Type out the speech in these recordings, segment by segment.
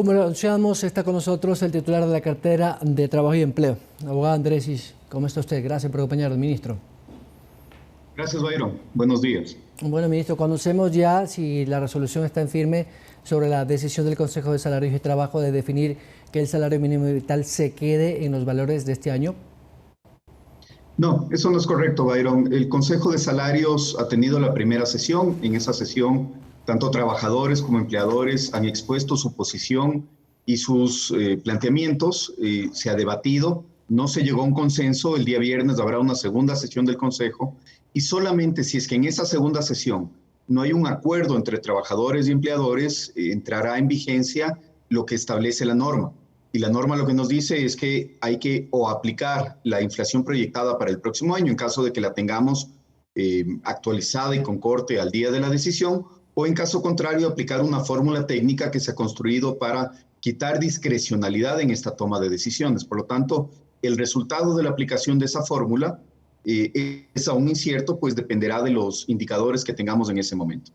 Como lo anunciamos, está con nosotros el titular de la cartera de Trabajo y Empleo, abogado Andrés Is. ¿Cómo está usted? Gracias por acompañarnos, ministro. Gracias, Byron. Buenos días. Bueno, ministro, conocemos ya si la resolución está en firme sobre la decisión del Consejo de Salarios y Trabajo de definir que el salario mínimo vital se quede en los valores de este año. No, eso no es correcto, Byron. El Consejo de Salarios ha tenido la primera sesión. En esa sesión, tanto trabajadores como empleadores han expuesto su posición y sus planteamientos. Se ha debatido, no se llegó a un consenso. El día viernes habrá una segunda sesión del Consejo y solamente si es que en esa segunda sesión no hay un acuerdo entre trabajadores y empleadores, entrará en vigencia lo que establece la norma. Y la norma lo que nos dice es que hay que o aplicar la inflación proyectada para el próximo año en caso de que la tengamos actualizada y con corte al día de la decisión, o en caso contrario aplicar una fórmula técnica que se ha construido para quitar discrecionalidad en esta toma de decisiones. Por lo tanto, el resultado de la aplicación de esa fórmula es aún incierto, pues dependerá de los indicadores que tengamos en ese momento.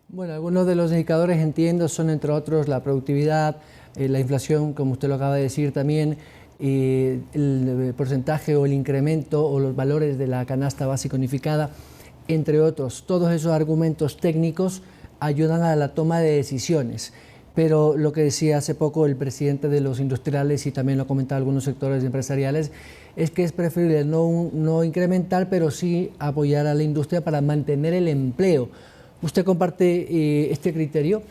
Bueno, algunos de los indicadores, entiendo, son entre otros la productividad, la inflación, como usted lo acaba de decir también, el porcentaje o el incremento o los valores de la canasta básica unificada, entre otros. Todos esos argumentos técnicos ayudan a la toma de decisiones. Pero lo que decía hace poco el presidente de los industriales, y también lo han comentado algunos sectores empresariales, es que es preferible no incrementar, pero sí apoyar a la industria para mantener el empleo. ¿Usted comparte este criterio?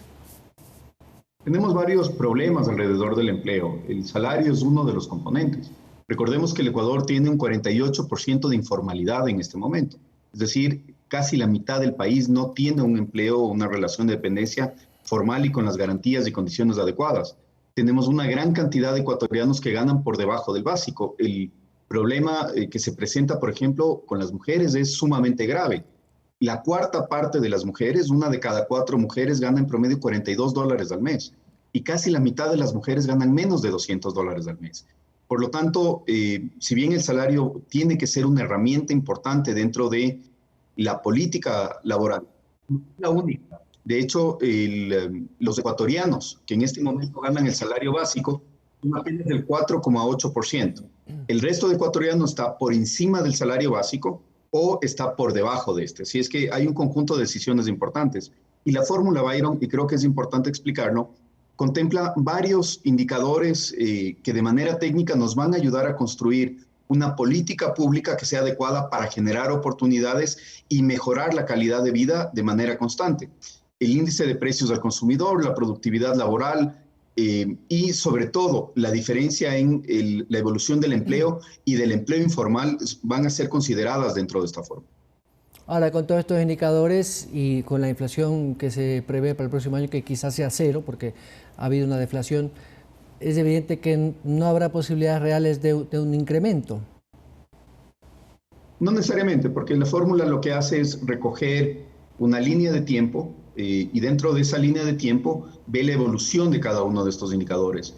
Tenemos varios problemas alrededor del empleo. El salario es uno de los componentes. Recordemos que el Ecuador tiene un 48% de informalidad en este momento. Es decir, casi la mitad del país no tiene un empleo o una relación de dependencia formal y con las garantías y condiciones adecuadas. Tenemos una gran cantidad de ecuatorianos que ganan por debajo del básico. El problema que se presenta, por ejemplo, con las mujeres es sumamente grave. La cuarta parte de las mujeres, una de cada 4 mujeres, gana en promedio $42 al mes. Y casi la mitad de las mujeres ganan menos de $200 al mes. Por lo tanto, si bien el salario tiene que ser una herramienta importante dentro de la política laboral, no es la única. De hecho, los ecuatorianos que en este momento ganan el salario básico son apenas del 4,8%. El resto de ecuatorianos está por encima del salario básico o está por debajo de este. Así es que hay un conjunto de decisiones importantes. Y la fórmula, Byron, y creo que es importante explicarlo, contempla varios indicadores que de manera técnica nos van a ayudar a construir una política pública que sea adecuada para generar oportunidades y mejorar la calidad de vida de manera constante. El índice de precios al consumidor, la productividad laboral, y sobre todo la diferencia en la evolución del empleo y del empleo informal van a ser consideradas dentro de esta forma. Ahora, con todos estos indicadores y con la inflación que se prevé para el próximo año, que quizás sea cero, porque ha habido una deflación, es evidente que no habrá posibilidades reales de un incremento. No necesariamente, porque la fórmula lo que hace es recoger una línea de tiempo y dentro de esa línea de tiempo ve la evolución de cada uno de estos indicadores.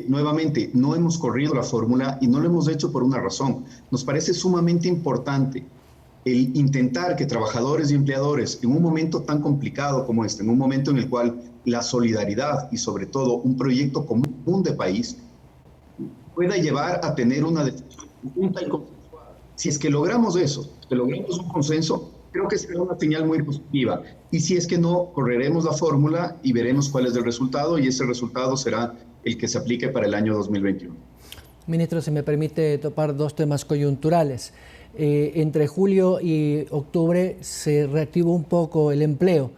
Nuevamente, no hemos corrido la fórmula y no lo hemos hecho por una razón. Nos parece sumamente importante el intentar que trabajadores y empleadores en un momento tan complicado como este, en un momento en el cual la solidaridad y sobre todo un proyecto común de país pueda llevar a tener una decisión conjunta y consensuada. Si es que logramos eso, que logramos un consenso, creo que será una señal muy positiva. Y si es que no, correremos la fórmula y veremos cuál es el resultado y ese resultado será el que se aplique para el año 2021. Ministro, si me permite topar dos temas coyunturales. Entre julio y octubre se reactivó un poco el empleo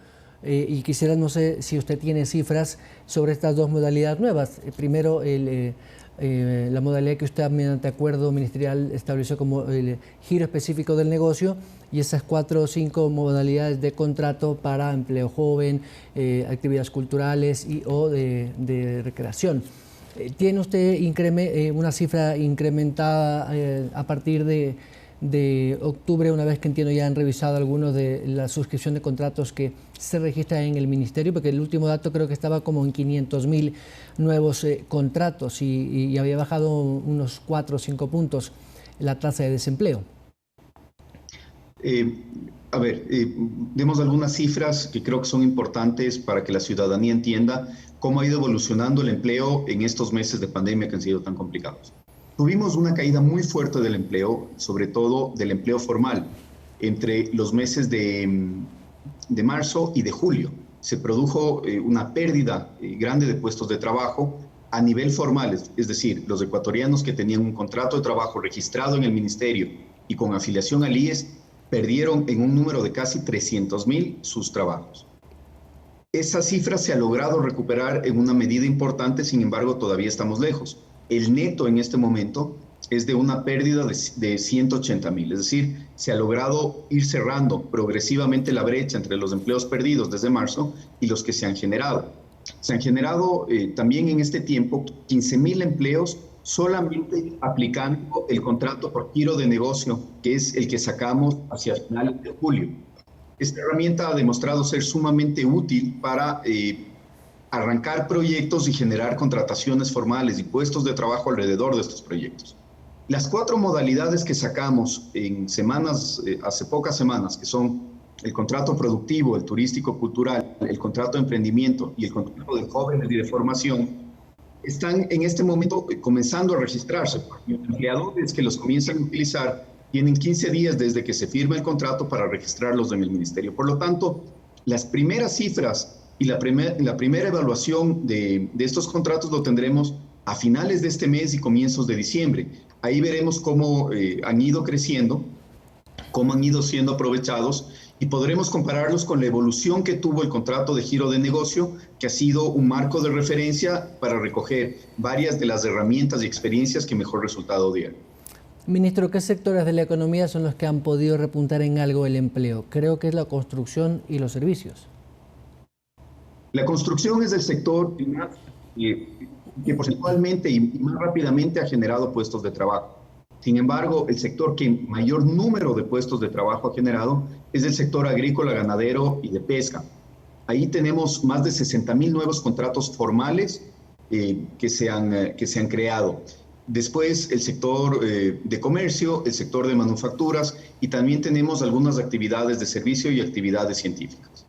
y quisiera, no sé si usted tiene cifras sobre estas dos modalidades nuevas. Primero, la modalidad que usted mediante acuerdo ministerial estableció como el giro específico del negocio y esas 4 o 5 modalidades de contrato para empleo joven, actividades culturales o de recreación. ¿Tiene usted una cifra incrementada a partir de octubre, una vez que entiendo ya han revisado algunos de la suscripción de contratos que se registran en el ministerio? Porque el último dato creo que estaba como en 500.000 nuevos contratos y había bajado unos 4 o 5 puntos la tasa de desempleo. A ver, demos algunas cifras que creo que son importantes para que la ciudadanía entienda cómo ha ido evolucionando el empleo en estos meses de pandemia que han sido tan complicados. Tuvimos una caída muy fuerte del empleo, sobre todo del empleo formal, entre los meses de marzo y de julio. Se produjo una pérdida grande de puestos de trabajo a nivel formal, es decir, los ecuatorianos que tenían un contrato de trabajo registrado en el ministerio y con afiliación al IES perdieron en un número de casi 300,000 sus trabajos. Esa cifra se ha logrado recuperar en una medida importante, sin embargo, todavía estamos lejos. El neto en este momento es de una pérdida de 180,000, es decir, se ha logrado ir cerrando progresivamente la brecha entre los empleos perdidos desde marzo y los que se han generado. Se han generado también en este tiempo 15,000 empleos solamente aplicando el contrato por giro de negocio, que es el que sacamos hacia finales de julio. Esta herramienta ha demostrado ser sumamente útil para arrancar proyectos y generar contrataciones formales y puestos de trabajo alrededor de estos proyectos. Las 4 modalidades que sacamos en semanas, hace pocas semanas, que son el contrato productivo, el turístico cultural, el contrato de emprendimiento y el contrato de jóvenes y de formación, están en este momento comenzando a registrarse. Los empleadores que los comienzan a utilizar tienen 15 días desde que se firma el contrato para registrarlos en el ministerio. Por lo tanto, las primeras cifras y la primera evaluación de estos contratos lo tendremos a finales de este mes y comienzos de diciembre. Ahí veremos cómo han ido creciendo, cómo han ido siendo aprovechados y podremos compararlos con la evolución que tuvo el contrato de giro de negocio, que ha sido un marco de referencia para recoger varias de las herramientas y experiencias que mejor resultado dieron. Ministro, ¿qué sectores de la economía son los que han podido repuntar en algo el empleo? Creo que es la construcción y los servicios. La construcción es el sector que porcentualmente y más rápidamente ha generado puestos de trabajo. Sin embargo, el sector que mayor número de puestos de trabajo ha generado es el sector agrícola, ganadero y de pesca. Ahí tenemos más de 60,000 nuevos contratos formales que se han creado. Después, el sector de comercio, el sector de manufacturas y también tenemos algunas actividades de servicio y actividades científicas.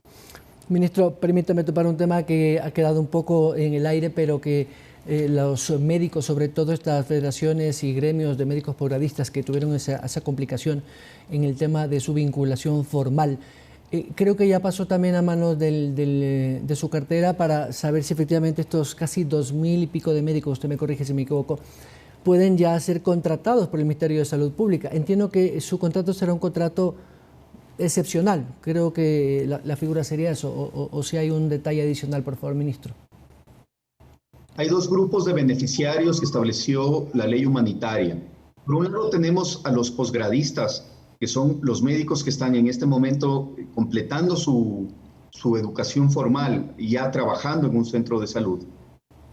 Ministro, permítame topar un tema que ha quedado un poco en el aire, pero que los médicos, sobre todo estas federaciones y gremios de médicos posgradistas que tuvieron esa complicación en el tema de su vinculación formal, creo que ya pasó también a manos de su cartera para saber si efectivamente estos casi 2,000 y pico de médicos, usted me corrige si me equivoco, pueden ya ser contratados por el Ministerio de Salud Pública. Entiendo que su contrato será un contrato excepcional. Creo que la figura sería eso, o si hay un detalle adicional, por favor, ministro. Hay 2 grupos de beneficiarios que estableció la ley humanitaria. Por un lado tenemos a los posgradistas, que son los médicos que están en este momento completando su educación formal y ya trabajando en un centro de salud.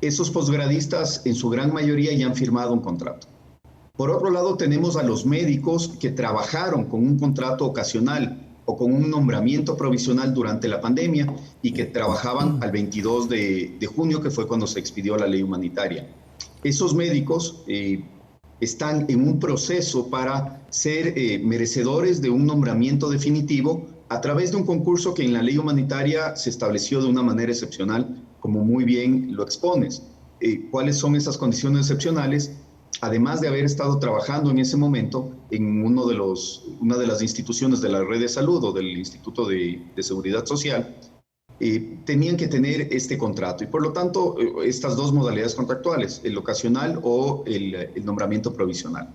Esos posgradistas en su gran mayoría ya han firmado un contrato. Por otro lado tenemos a los médicos que trabajaron con un contrato ocasional o con un nombramiento provisional durante la pandemia y que trabajaban al 22 de junio, que fue cuando se expidió la ley humanitaria. Esos médicos están en un proceso para ser merecedores de un nombramiento definitivo a través de un concurso que en la ley humanitaria se estableció de una manera excepcional, como muy bien lo expones. ¿Cuáles son esas condiciones excepcionales? Además de haber estado trabajando en ese momento en una de las instituciones de la red de salud o del Instituto de Seguridad Social, tenían que tener este contrato y por lo tanto estas 2 modalidades contractuales, el ocasional o el nombramiento provisional.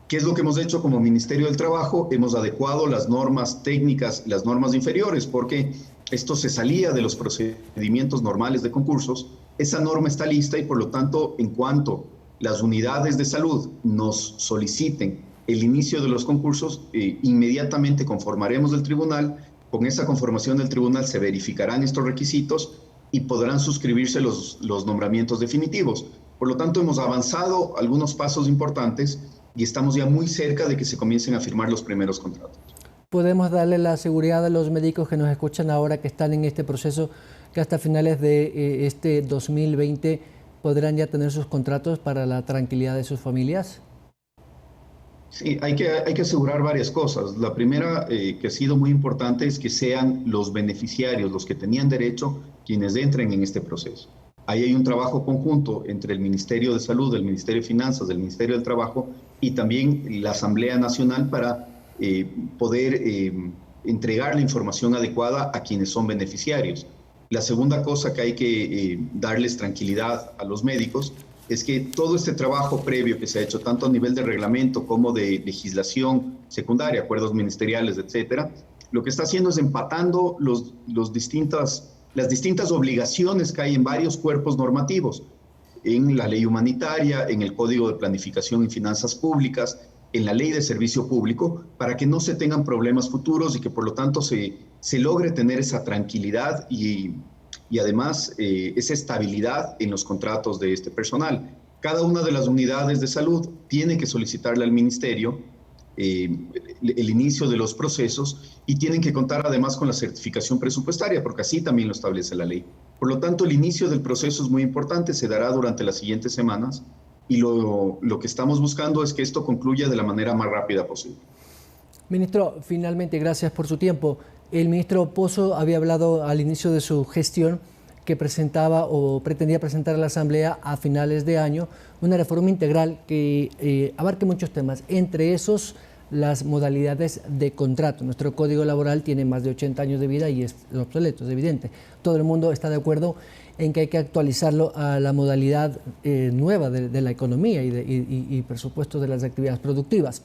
¿Qué es lo que hemos hecho como Ministerio del Trabajo? Hemos adecuado las normas técnicas, las normas inferiores, porque esto se salía de los procedimientos normales de concursos. Esa norma está lista y por lo tanto, en cuanto las unidades de salud nos soliciten el inicio de los concursos, inmediatamente conformaremos el tribunal. Con esa conformación del tribunal se verificarán estos requisitos y podrán suscribirse los nombramientos definitivos. Por lo tanto, hemos avanzado algunos pasos importantes y estamos ya muy cerca de que se comiencen a firmar los primeros contratos. ¿Podemos darle la seguridad a los médicos que nos escuchan ahora, que están en este proceso, que hasta finales de este 2020 podrán ya tener sus contratos para la tranquilidad de sus familias? Sí, hay que asegurar varias cosas. La primera, que ha sido muy importante, es que sean los beneficiarios, los que tenían derecho, quienes entren en este proceso. Ahí hay un trabajo conjunto entre el Ministerio de Salud, el Ministerio de Finanzas, el Ministerio del Trabajo y también la Asamblea Nacional para poder entregar la información adecuada a quienes son beneficiarios. La segunda cosa que hay que darles tranquilidad a los médicos es que todo este trabajo previo que se ha hecho, tanto a nivel de reglamento como de legislación secundaria, acuerdos ministeriales, etcétera, lo que está haciendo es empatando las distintas obligaciones que hay en varios cuerpos normativos, en la ley humanitaria, en el Código de Planificación y Finanzas Públicas, en la Ley de Servicio Público, para que no se tengan problemas futuros y que por lo tanto se logre tener esa tranquilidad y además esa estabilidad en los contratos de este personal. Cada una de las unidades de salud tiene que solicitarle al ministerio el inicio de los procesos y tienen que contar además con la certificación presupuestaria, porque así también lo establece la ley. Por lo tanto, el inicio del proceso es muy importante, se dará durante las siguientes semanas y lo que estamos buscando es que esto concluya de la manera más rápida posible. Ministro, finalmente, gracias por su tiempo. El ministro Pozo había hablado al inicio de su gestión que presentaba o pretendía presentar a la Asamblea a finales de año una reforma integral que abarque muchos temas, entre esos las modalidades de contrato. Nuestro Código Laboral tiene más de 80 años de vida y es obsoleto, es evidente. Todo el mundo está de acuerdo en que hay que actualizarlo a la modalidad nueva de la economía y por supuesto de las actividades productivas.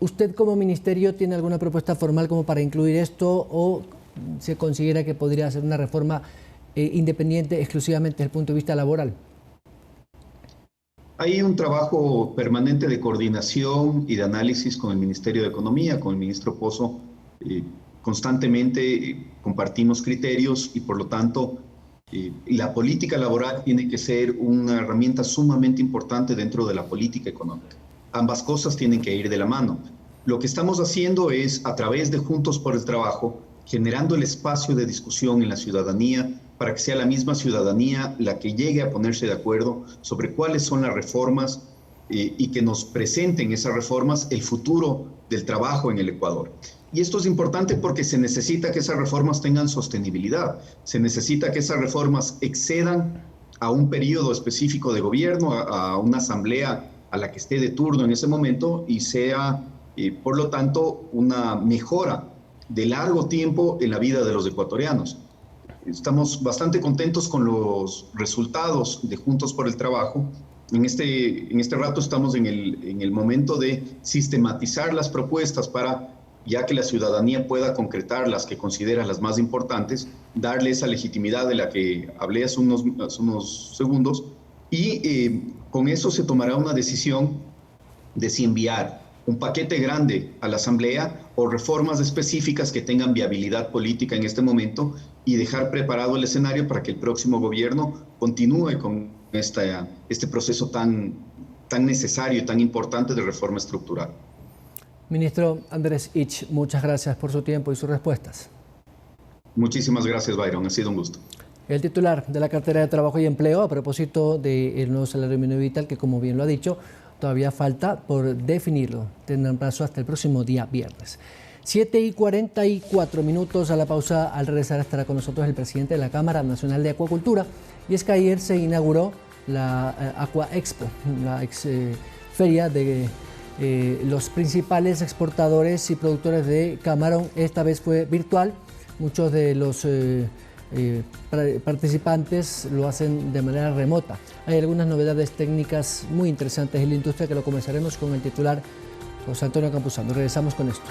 ¿Usted como ministerio tiene alguna propuesta formal como para incluir esto o se considera que podría ser una reforma independiente exclusivamente desde el punto de vista laboral? Hay un trabajo permanente de coordinación y de análisis con el Ministerio de Economía, con el ministro Pozo. Constantemente compartimos criterios y por lo tanto la política laboral tiene que ser una herramienta sumamente importante dentro de la política económica. Ambas cosas tienen que ir de la mano. Lo que estamos haciendo es, a través de Juntos por el Trabajo, generando el espacio de discusión en la ciudadanía para que sea la misma ciudadanía la que llegue a ponerse de acuerdo sobre cuáles son las reformas y que nos presenten esas reformas el futuro del trabajo en el Ecuador. Y esto es importante porque se necesita que esas reformas tengan sostenibilidad, se necesita que esas reformas excedan a un periodo específico de gobierno, a una asamblea a la que esté de turno en ese momento y sea, por lo tanto, una mejora de largo tiempo en la vida de los ecuatorianos. Estamos bastante contentos con los resultados de Juntos por el Trabajo. En este rato estamos en el momento de sistematizar las propuestas para, ya que la ciudadanía pueda concretar las que considera las más importantes, darle esa legitimidad de la que hablé hace unos segundos y con eso se tomará una decisión de si enviar un paquete grande a la Asamblea o reformas específicas que tengan viabilidad política en este momento y dejar preparado el escenario para que el próximo gobierno continúe con este proceso tan necesario y tan importante de reforma estructural. Ministro Andrés Ich, muchas gracias por su tiempo y sus respuestas. Muchísimas gracias, Byron. Ha sido un gusto. El titular de la Cartera de Trabajo y Empleo, a propósito del nuevo salario mínimo vital, que como bien lo ha dicho, todavía falta por definirlo. Tendrán plazo hasta el próximo día viernes. 7:44 a la pausa. Al regresar estará con nosotros el presidente de la Cámara Nacional de Acuacultura. Y es que ayer se inauguró la Aqua Expo, la feria de los principales exportadores y productores de camarón. Esta vez fue virtual. Muchos de los participantes lo hacen de manera remota. Hay algunas novedades técnicas muy interesantes en la industria que lo conversaremos con el titular José Antonio Campuzano. Regresamos con esto.